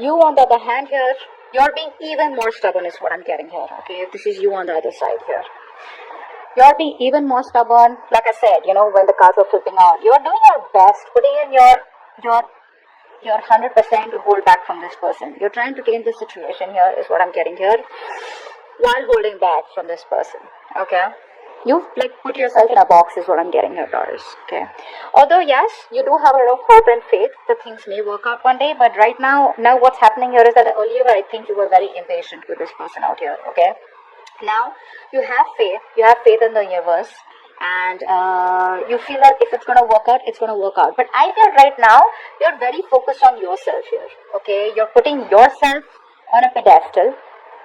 You on the other hand here, you're being even more stubborn is what I'm getting here. Okay, this is you on the other side here. You're being even more stubborn. Like I said, when the cards are flipping out, you're doing your best, putting in your 100% to hold back from this person. You're trying to change the situation here is what I'm getting here, while holding back from this person. Okay, you've put yourself in a box is what I'm getting here, Taurus. Okay, although yes, you do have a lot of hope and faith that things may work out one day, but right now what's happening here is that earlier I think you were very impatient with this person out here. Okay, now you have faith in the universe, and you feel that if it's going to work out, it's going to work out. But I feel right now you're very focused on yourself here. Okay, you're putting yourself on a pedestal.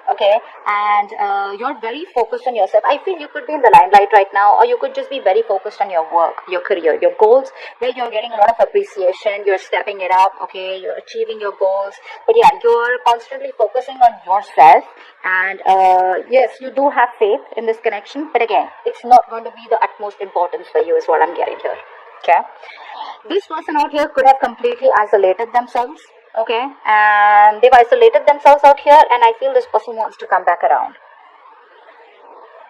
Okay, and you're very focused on yourself. I feel you could be in the limelight right now, or you could just be very focused on your work, your career, your goals, where you're getting a lot of appreciation, you're stepping it up. Okay, you're achieving your goals, but yeah, you're constantly focusing on yourself. And yes, you do have faith in this connection, but again, it's not going to be the utmost importance for you is what I'm getting here. Okay, this person out here could have completely isolated themselves. Okay, and they've isolated themselves out here, and I feel this person wants to come back around.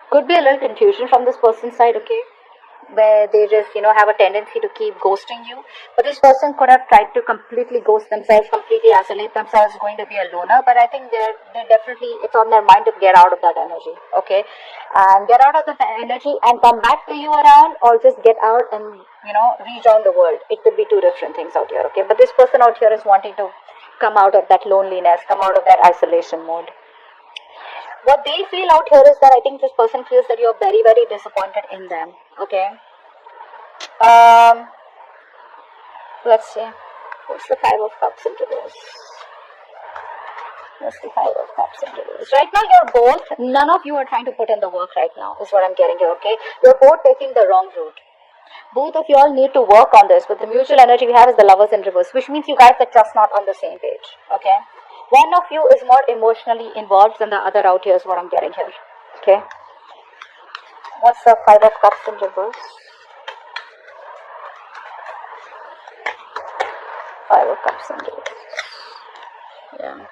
Could be a little confusion from this person's side. Okay, where they just have a tendency to keep ghosting you, but this person could have tried to completely ghost themselves, completely isolate themselves, going to be a loner. But I think they're definitely, it's on their mind to get out of that energy. Okay, and get out of the energy and come back to you around, or just get out and rejoin the world. It could be two different things out here. Okay, but this person out here is wanting to come out of that loneliness, come out of that isolation mode. What they feel out here is that I think this person feels that you're very, very disappointed in them. Okay. Let's see. What's the Five of Cups into this? What's the Five of Cups into this? Right now, you're both, none of you are trying to put in the work right now, is what I'm getting here. Okay. You're both taking the wrong route. Both of you all need to work on this, but the mutual energy we have is the Lovers in reverse, which means you guys are just not on the same page. Okay. One of you is more emotionally involved than the other out here is what I'm getting here. Okay. What's the Five of Cups in reverse? Five of Cups in reverse. Yeah.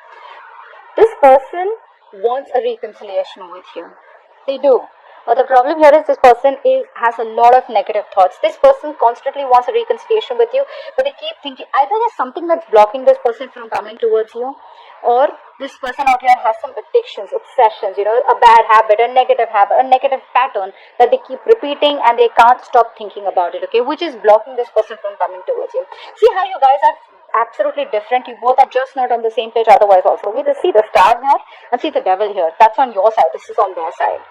This person wants a reconciliation with you. They do. But the problem here is this person has a lot of negative thoughts. This person constantly wants a reconciliation with you, but they keep thinking either there's something that's blocking this person from coming towards you, or this person out here has some addictions, obsessions, a bad habit, a negative pattern that they keep repeating and they can't stop thinking about it, okay, which is blocking this person from coming towards you. See how you guys are absolutely different. You both are just not on the same page otherwise also. We just see the star here and see the devil here. That's on your side. This is on their side.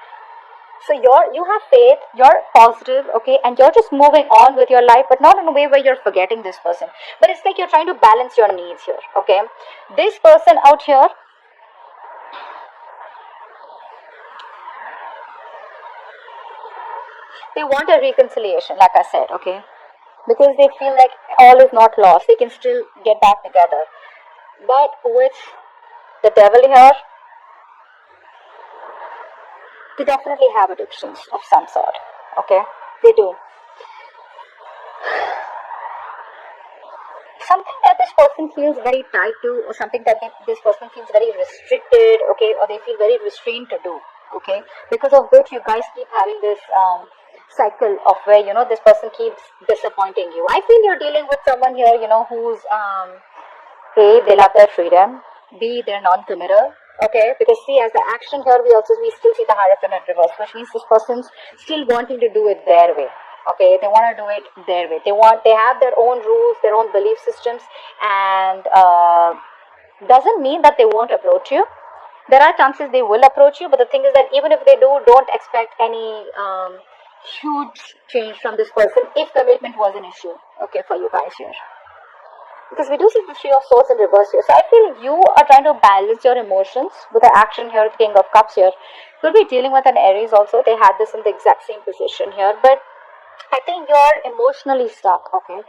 So you have faith, you're positive, okay, and you're just moving on with your life, but not in a way where you're forgetting this person. But it's like you're trying to balance your needs here, okay. This person out here, they want a reconciliation, like I said, okay, because they feel like all is not lost. They can still get back together. But with the devil here, they definitely have addictions of some sort. Okay, they do. Something that this person feels very tied to, or something that this person feels very restricted, okay, or they feel very restrained to do, okay, because of which you guys keep having this cycle of where this person keeps disappointing you. I feel you're dealing with someone here, who's A, they love their freedom, B, they're non-committal. Okay, because see, as the action here, we still see the Hierophant in reverse, which means this person's still wanting to do it their way. Okay, they want to do it their way. They have their own rules, their own belief systems, and doesn't mean that they won't approach you. There are chances they will approach you, but the thing is that even if they do, don't expect any huge change from this person if commitment was an issue. Okay, for you guys here. Because we do see the Three of Swords in reverse here. So I feel you are trying to balance your emotions with the action here, the King of Cups here. Could be dealing with an Aries also. They had this in the exact same position here. But I think you're emotionally stuck, okay?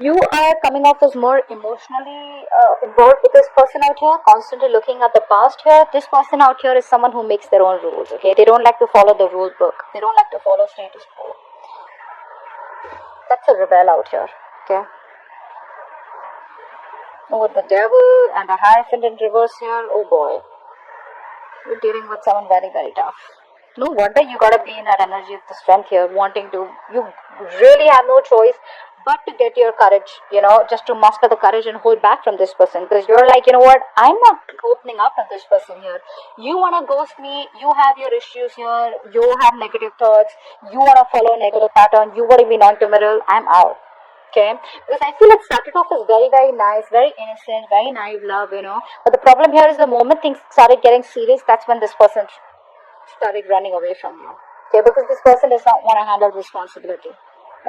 You are coming off as more emotionally involved with this person out here, constantly looking at the past here. This person out here is someone who makes their own rules, okay? They don't like to follow the rule book. They don't like to follow status quo. That's a rebel out here, okay? With the devil and the Hierophant in reverse here, oh boy. You're dealing with someone very, very tough. No wonder you gotta be in that energy of the strength here, wanting to, you really have no choice but to get your courage, just to muster the courage and hold back from this person. Because you're like, you know what, I'm not opening up to this person here. You wanna ghost me, you have your issues here, you have negative thoughts, you wanna follow a negative pattern, you wanna be non-committal, I'm out. Okay, because I feel it started off as very, very nice, very innocent, very naive love, But the problem here is the moment things started getting serious, that's when this person started running away from you. Okay, because this person does not want to handle responsibility.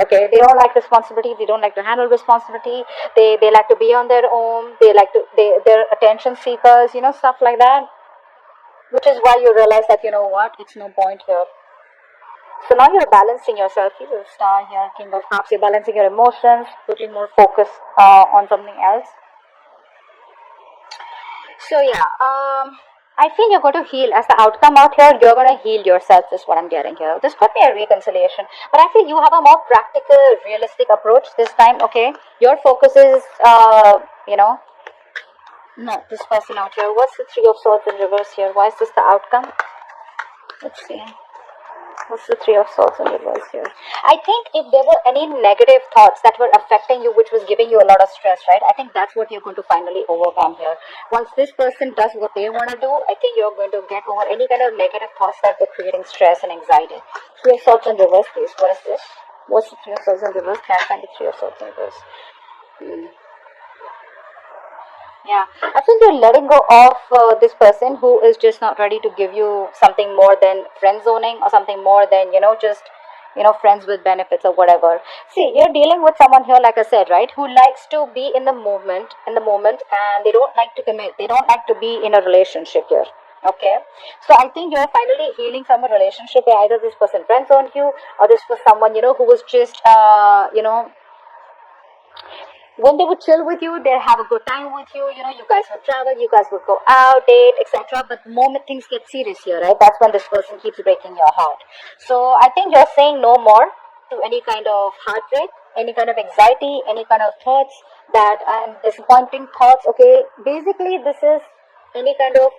Okay, they don't like responsibility, they don't like to handle responsibility, they like to be on their own, they're attention seekers, stuff like that. Which is why you realize that, it's no point here. So now you're balancing yourself. You're a star here, King of Cups. You're balancing your emotions, putting more focus on something else. So yeah, I feel you're going to heal. As the outcome out here, you're going to heal yourself, is what I'm getting here. This could be a reconciliation. But I feel you have a more practical, realistic approach this time, okay? Your focus is, no, this person out here. What's the Three of Swords in reverse here? Why is this the outcome? Let's see. What's the Three of Swords in reverse here? I think if there were any negative thoughts that were affecting you, which was giving you a lot of stress, right? I think that's what you're going to finally overcome here. Once this person does what they want to do, I think you're going to get over any kind of negative thoughts that were creating stress and anxiety. Three of Swords in reverse, please. What is this? What's the Three of Swords in reverse? Can I find the Three of Swords in reverse? Yeah, I think you're letting go of this person who is just not ready to give you something more than friend zoning or something more than, just, friends with benefits or whatever. See, you're dealing with someone here, like I said, right, who likes to be in the moment, and they don't like to commit. They don't like to be in a relationship here. Okay, so I think you're finally healing from a relationship where either this person friend zoned you or this was someone, who was just, when they would chill with you, they'd have a good time with you, you guys would travel, you guys would go out, date, etc. But the moment things get serious here, right, that's when this person keeps breaking your heart. So I think you're saying no more to any kind of heartbreak, any kind of anxiety, any kind of thoughts that and disappointing thoughts. Okay, basically this is any kind of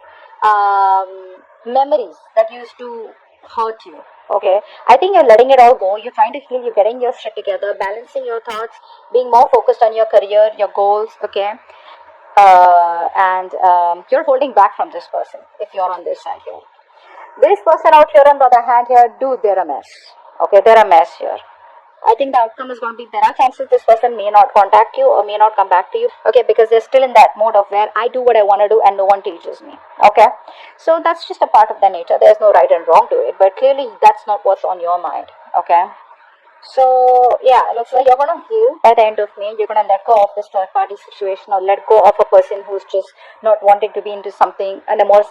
memories that used to hurt you. Okay, I think you're letting it all go. You're trying to heal. You're getting your shit together, balancing your thoughts, being more focused on your career, your goals. Okay, and you're holding back from this person if you're on this side here. This person out here, on the other hand, here, dude, they're a mess. Okay, they're a mess here. I think the outcome is going to be, there are chances this person may not contact you or may not come back to you. Okay, because they're still in that mode of where I do what I want to do and no one teaches me. Okay, so that's just a part of their nature. There's no right and wrong to it, but clearly that's not what's on your mind. Okay, so yeah, it looks like you're going to heal by the end of May. You're going to let go of this third party situation or let go of a person who's just not wanting to be into something and a more